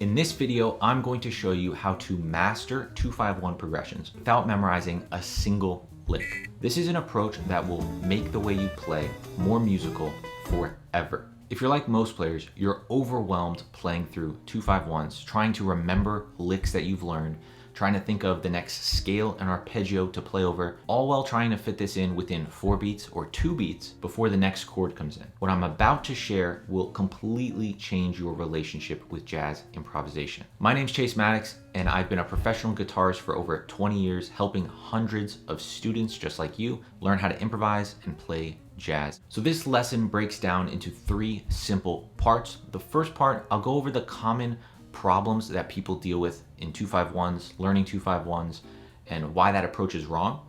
In this video, I'm going to show you how to master 2-5-1 progressions without memorizing a single lick. This is an approach that will make the way you play more musical forever. If you're like most players, you're overwhelmed playing through 2-5-1s, trying to remember licks that you've learned, trying to think of the next scale and arpeggio to play over, all while trying to fit this in within 4 beats or 2 beats before the next chord comes in. What I'm about to share will completely change your relationship with jazz improvisation. My name's Chase Maddox, and I've been a professional guitarist for over 20 years, helping hundreds of students just like you learn how to improvise and play jazz. So this lesson breaks down into 3 simple parts. The first part, I'll go over the common problems that people deal with in 2-5-1s, learning 2-5-1s, and why that approach is wrong.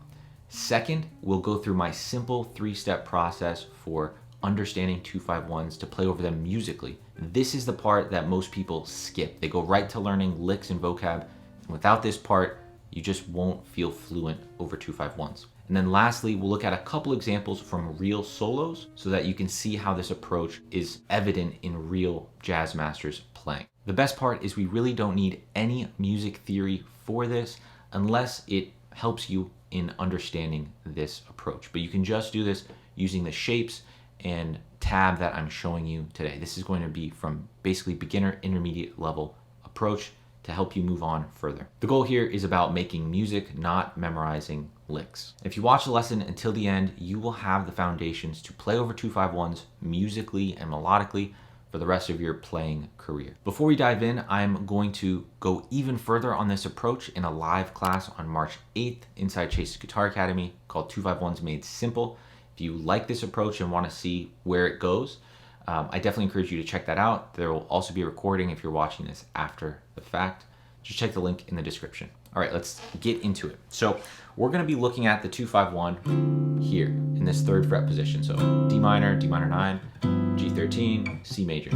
Second, we'll go through my simple 3-step process for understanding 2-5-1s to play over them musically. This is the part that most people skip. They go right to learning licks and vocab, and without this part, you just won't feel fluent over 2-5-1s. And then lastly, we'll look at a couple examples from real solos so that you can see how this approach is evident in real jazz masters playing. The best part is we really don't need any music theory for this unless it helps you in understanding this approach. But you can just do this using the shapes and tab that I'm showing you today. This is going to be from basically beginner, intermediate level approach to help you move on further. The goal here is about making music, not memorizing licks. If you watch the lesson until the end, you will have the foundations to play over 2-5-1s musically and melodically for the rest of your playing career. Before we dive in, I'm going to go even further on this approach in a live class on March 8th inside Chase's Guitar Academy called 2-5-1s Made Simple. If you like this approach and want to see where it goes, I definitely encourage you to check that out. There will also be a recording if you're watching this after the fact. Just check the link in the description. All right, let's get into it. So we're going to be looking at the 2-5-1 here in this 3rd fret position. So D minor 9, G13, C major.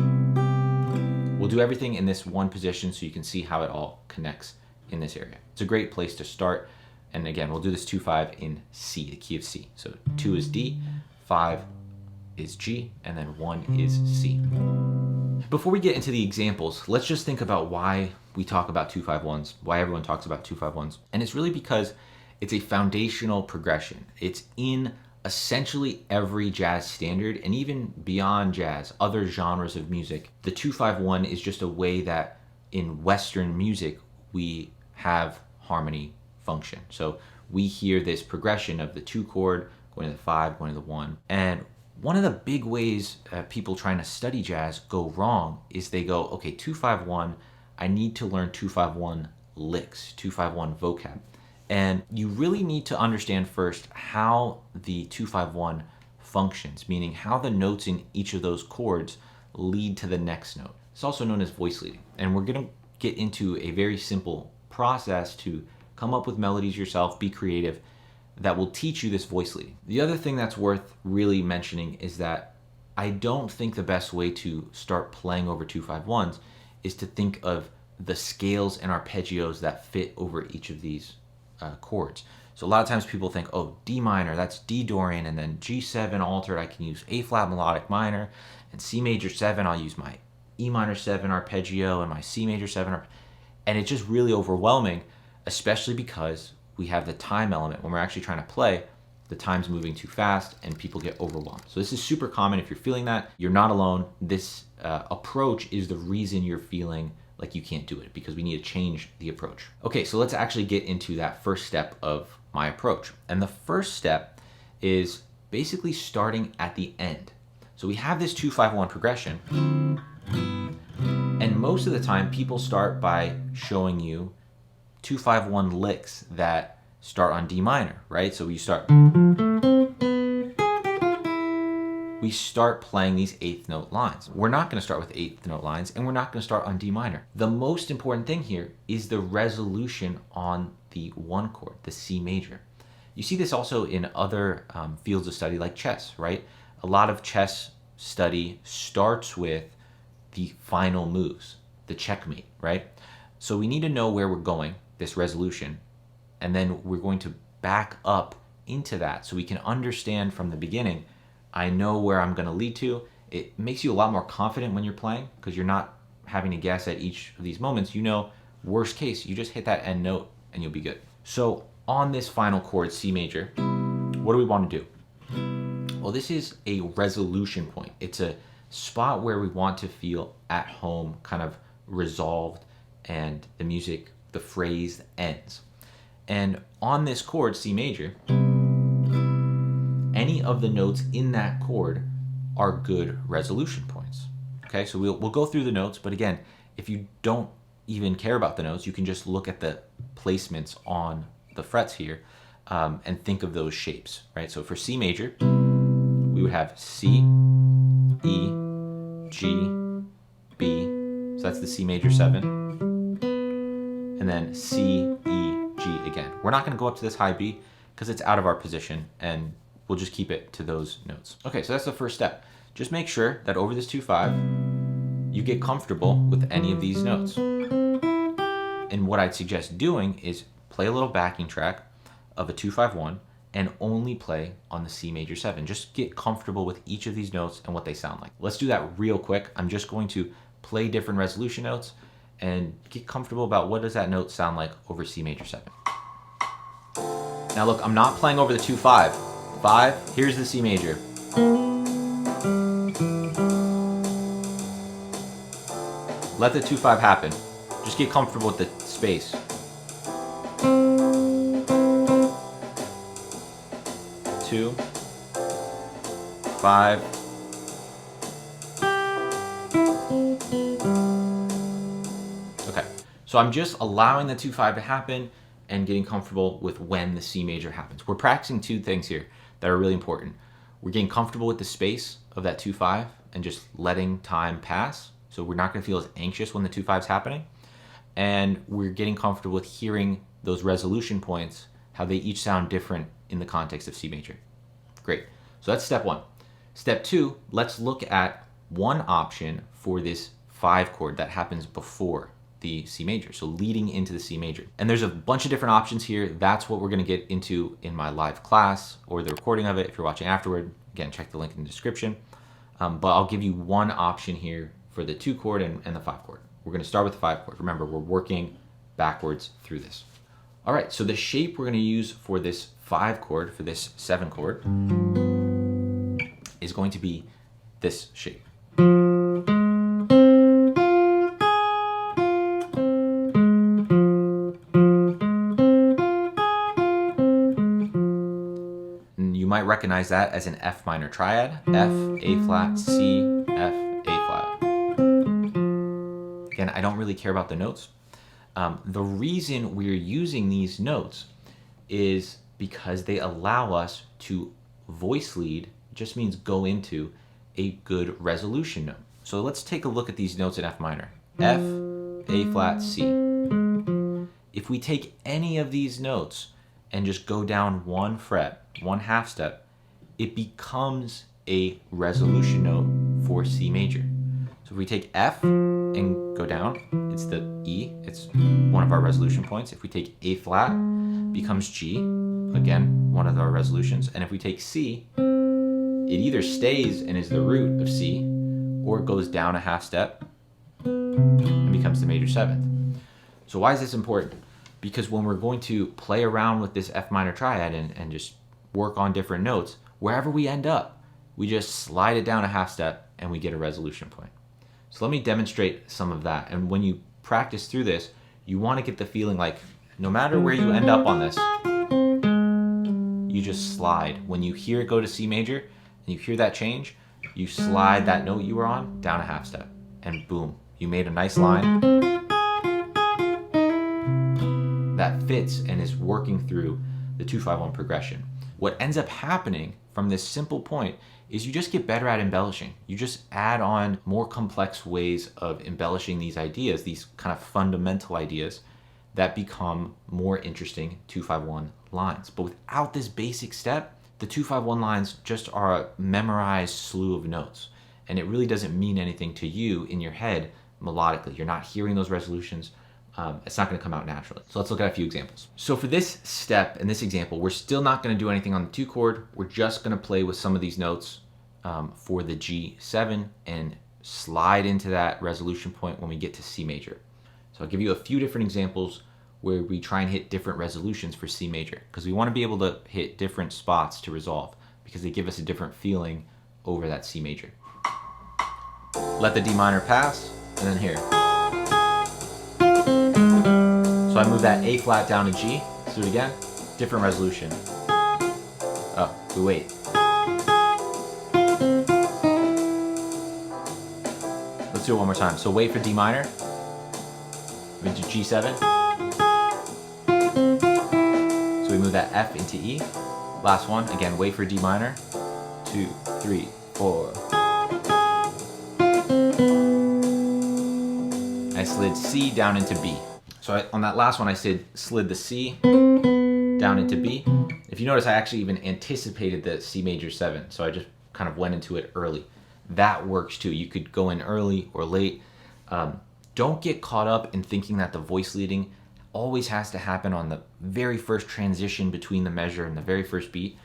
We'll do everything in this one position so you can see how it all connects in this area. It's a great place to start. And again, we'll do this 2-5 in C, the key of C. So 2 is D, 5 is G, and then 1 is C. Before we get into the examples, let's just think about why we talk about 2-5-1s, why everyone talks about 2-5-1s. And it's really because it's a foundational progression. It's in essentially every jazz standard, and even beyond jazz, other genres of music. The 2-5-1 is just a way that in Western music, we have harmony function. So we hear this progression of the 2 chord, going to the 5, going to the 1. And one of the big ways people trying to study jazz go wrong is they go, okay, 2-5-1, I need to learn 2-5-1 licks, 2-5-1 vocab. And you really need to understand first how the 2-5-1 functions, meaning how the notes in each of those chords lead to the next note. It's also known as voice leading. And we're going to get into a very simple process to come up with melodies yourself, be creative, that will teach you this voice leading. The other thing that's worth really mentioning is that I don't think the best way to start playing over 2-5-1s is to think of the scales and arpeggios that fit over each of these chords. So a lot of times people think, oh, D minor, that's D Dorian, and then G7 altered, I can use A flat melodic minor, and C major 7, I'll use my E minor 7 arpeggio and my C major 7, and it's just really overwhelming, especially because we have the time element. When we're actually trying to play, the time's moving too fast and people get overwhelmed. So this is super common. If you're feeling that, you're not alone. This approach is the reason you're feeling like you can't do it, because we need to change the approach. Okay, so let's actually get into that first step of my approach. And the first step is basically starting at the end. So we have this 2-5-1 progression, and most of the time people start by showing you 2-5-1 licks that start on D minor, right? So we start playing these 8th note lines. We're not going to start with 8th note lines, and we're not going to start on D minor. The most important thing here is the resolution on the 1 chord, the C major. You see this also in other fields of study like chess, right? A lot of chess study starts with the final moves, the checkmate, right? So we need to know where we're going, this resolution, and then we're going to back up into that so we can understand from the beginning, I know where I'm going to lead to. It makes you a lot more confident when you're playing because you're not having to guess at each of these moments, you know, worst case, you just hit that end note and you'll be good. So on this final chord, C major, what do we want to do? Well, this is a resolution point. It's a spot where we want to feel at home, kind of resolved, and the music, the phrase ends. And on this chord, C major, any of the notes in that chord are good resolution points. Okay, so we'll go through the notes, but again, if you don't even care about the notes, you can just look at the placements on the frets here and think of those shapes, right? So for C major, we would have C, E, G, B, so that's the C major 7, and then C, E, G again. We're not going to go up to this high B because it's out of our position, and we'll just keep it to those notes. Okay, so that's the first step. Just make sure that over this 2-5, you get comfortable with any of these notes. And what I'd suggest doing is play a little backing track of a 2-5-1 and only play on the C major 7. Just get comfortable with each of these notes and what they sound like. Let's do that real quick. I'm just going to play different resolution notes and get comfortable about what does that note sound like over C major 7. Now look, I'm not playing over the 2-5. 5, here's the C major. Let the 2-5 happen. Just get comfortable with the space. 2, 5. Okay, so I'm just allowing the 2-5 to happen and getting comfortable with when the C major happens. We're practicing two things here that are really important. We're getting comfortable with the space of that 2-5 and just letting time pass. So we're not going to feel as anxious when the 2-5 is happening. And we're getting comfortable with hearing those resolution points, how they each sound different in the context of C major. Great. So that's step 1. Step 2, let's look at one option for this 5 chord that happens before the C major, so leading into the C major. And there's a bunch of different options here. That's what we're going to get into in my live class or the recording of it if you're watching afterward. Again, check the link in the description. But I'll give you one option here for the 2 chord and the 5 chord. We're going to start with the 5 chord. Remember, we're working backwards through this. All right, so the shape we're going to use for this 5 chord, for this 7 chord, is going to be this shape. And you might recognize that as an F minor triad. F, A flat, C, F, A flat. Again, I don't really care about the notes. The reason we're using these notes is because they allow us to voice lead, just means go into a good resolution note. So let's take a look at these notes in F minor. F, A flat, C. If we take any of these notes and just go down one fret, one half step, it becomes a resolution note for C major. So if we take F and go down, it's the E, it's one of our resolution points. If we take A flat, becomes G, again, one of our resolutions. And if we take C, it either stays and is the root of C, or it goes down a half step and becomes the major 7th. So why is this important? Because when we're going to play around with this F minor triad and just work on different notes, wherever we end up, we just slide it down a half step and we get a resolution point. So let me demonstrate some of that. And when you practice through this, you want to get the feeling like no matter where you end up on this, you just slide. When you hear it go to C major and you hear that change, you slide that note you were on down a half step and boom, you made a nice line that fits and is working through the 2-5-1 progression. What ends up happening from this simple point is you just get better at embellishing. You just add on more complex ways of embellishing these ideas, these kind of fundamental ideas that become more interesting 2-5-1 lines. But without this basic step, the 2-5-1 lines just are a memorized slew of notes. And it really doesn't mean anything to you in your head melodically. You're not hearing those resolutions. It's not going to come out naturally. So let's look at a few examples. So for this step and this example, we're still not going to do anything on the 2 chord. We're just going to play with some of these notes for the G7 and slide into that resolution point when we get to C major. So I'll give you a few different examples where we try and hit different resolutions for C major, because we want to be able to hit different spots to resolve, because they give us a different feeling over that C major. Let the D minor pass, and then here. So I move that A flat down to G. Let's do it again. Different resolution. Oh, we wait. Let's do it one more time. So wait for D minor. Into G7. So we move that F into E. Last one, again, wait for D minor. 2, 3, 4. I slid C down into B. So on that last one, I slid the C down into B. If you notice, I actually even anticipated the C major 7, so I just kind of went into it early. That works too. You could go in early or late. Don't get caught up in thinking that the voice leading always has to happen on the very first transition between the measure and the very first beat.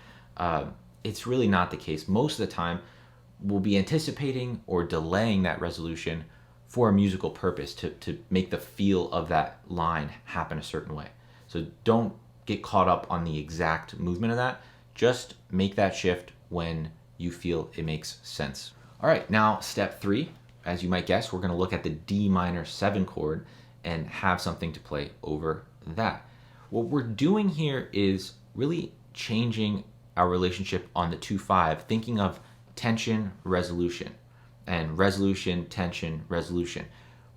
It's really not the case. Most of the time, we'll be anticipating or delaying that resolution for a musical purpose to make the feel of that line happen a certain way. So don't get caught up on the exact movement of that. Just make that shift when you feel it makes sense. All right, now step 3. As you might guess, we're going to look at the D minor 7 chord and have something to play over that. What we're doing here is really changing our relationship on the 2/5, thinking of tension, resolution, and resolution, tension, resolution.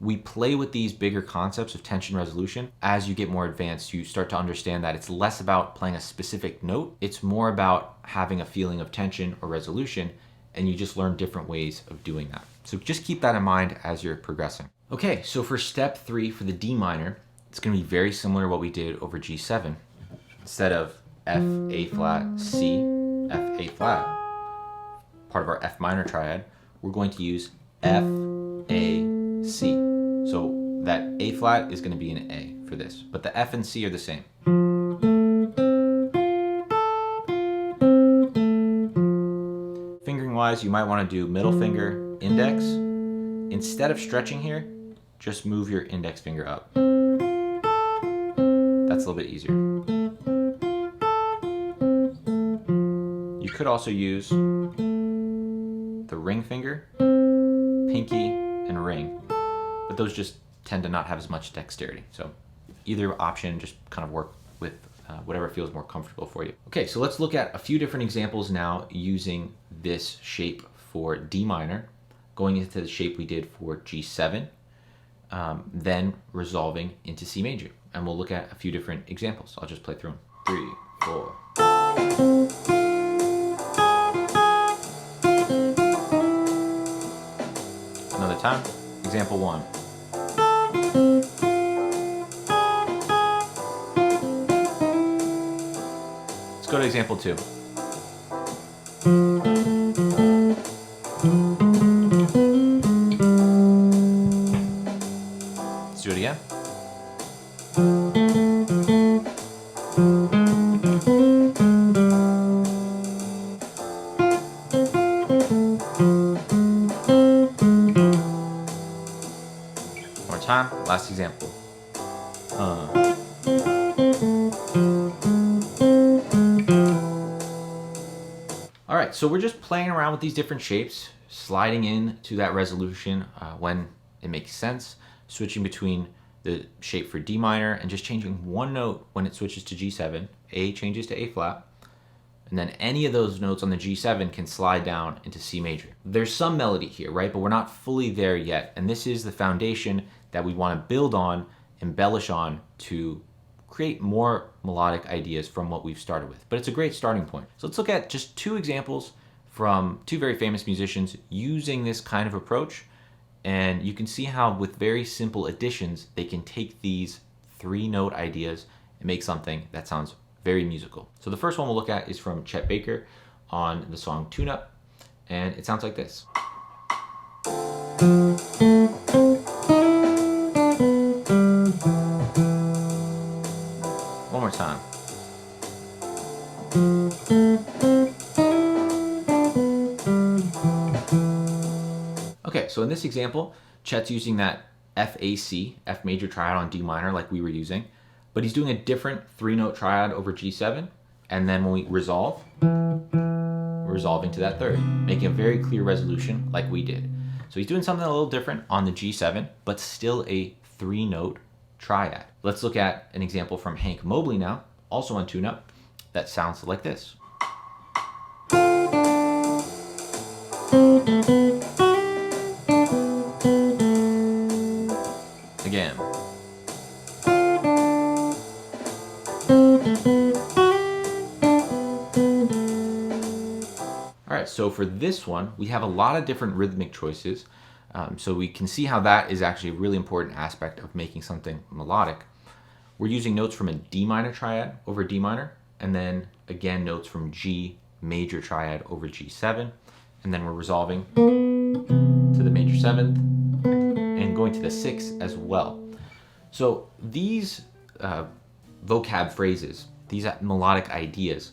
We play with these bigger concepts of tension, resolution. As you get more advanced, you start to understand that it's less about playing a specific note. It's more about having a feeling of tension or resolution, and you just learn different ways of doing that. So just keep that in mind as you're progressing. Okay, so for step 3 for the D minor, it's going to be very similar to what we did over G7. Instead of F, A flat, C, F, A flat, part of our F minor triad, we're going to use F, A, C. So that A flat is going to be an A for this, but the F and C are the same. Fingering wise, you might want to do middle finger, index. Instead of stretching here, just move your index finger up. That's a little bit easier. You could also use the ring finger, pinky, and ring, but those just tend to not have as much dexterity. So either option, just kind of work with whatever feels more comfortable for you. Okay, so let's look at a few different examples now using this shape for D minor, going into the shape we did for G7, then resolving into C major. And we'll look at a few different examples. I'll just play through them. 3, 4. Another time. Example 1. Let's go to example 2. Let's do it again. One more time. Last example. All right, so we're just playing around with these different shapes, sliding in to that resolution when it makes sense, switching between the shape for D minor and just changing one note when it switches to G7. A changes to A flat, and then any of those notes on the G7 can slide down into C major. There's some melody here, right? But we're not fully there yet, and this is the foundation that we want to build on, embellish on to create more melodic ideas from what we've started with. But it's a great starting point. So let's look at just 2 examples from 2 very famous musicians using this kind of approach. And you can see how with very simple additions, they can take these 3-note ideas and make something that sounds very musical. So the first one we'll look at is from Chet Baker on the song Tune Up, and it sounds like this. One more time. Okay, so in this example, Chet's using that FAC, F major triad on D minor like we were using, but he's doing a different 3-note triad over G7, and then when we resolve, we're resolving to that third, making a very clear resolution like we did. So he's doing something a little different on the G7, but still a 3-note triad. Let's look at an example from Hank Mobley now, also on tune-up, that sounds like this. Again. All right, so for this one, we have a lot of different rhythmic choices. So we can see how that is actually a really important aspect of making something melodic. We're using notes from a D minor triad over D minor, and then again notes from G major triad over G7, and then we're resolving to the major 7th and going to the 6th as well. So these vocab phrases, these melodic ideas,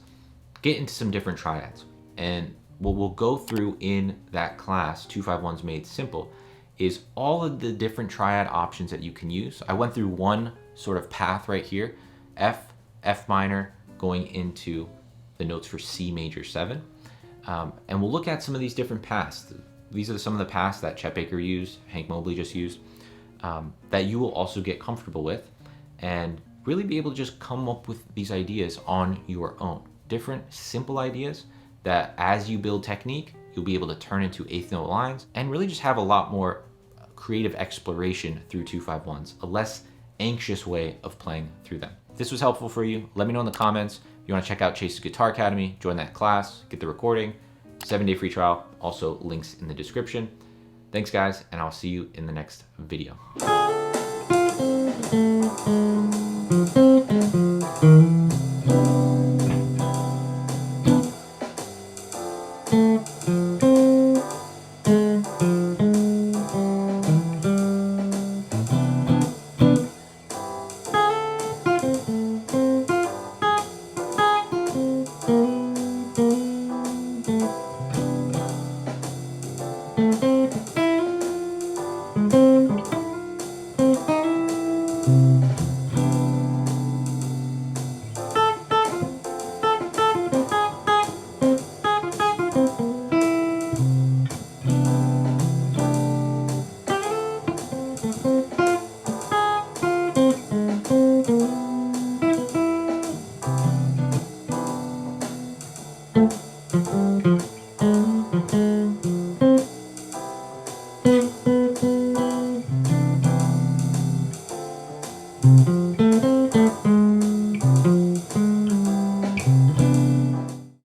get into some different triads. And what we'll go through in that class, 251's Made Simple, is all of the different triad options that you can use. I went through one sort of path right here, F, F minor, going into the notes for C major 7. And we'll look at some of these different paths. These are some of the paths that Chet Baker used, Hank Mobley just used, that you will also get comfortable with and really be able to just come up with these ideas on your own. Different simple ideas that as you build technique, you'll be able to turn into 8th note lines and really just have a lot more creative exploration through 251s, a less anxious way of playing through them. If this was helpful for you, let me know in the comments. If you want to check out Chase's Guitar Academy, join that class, get the recording, 7-day free trial, also links in the description. Thanks guys, and I'll see you in the next video. Mm-hmm.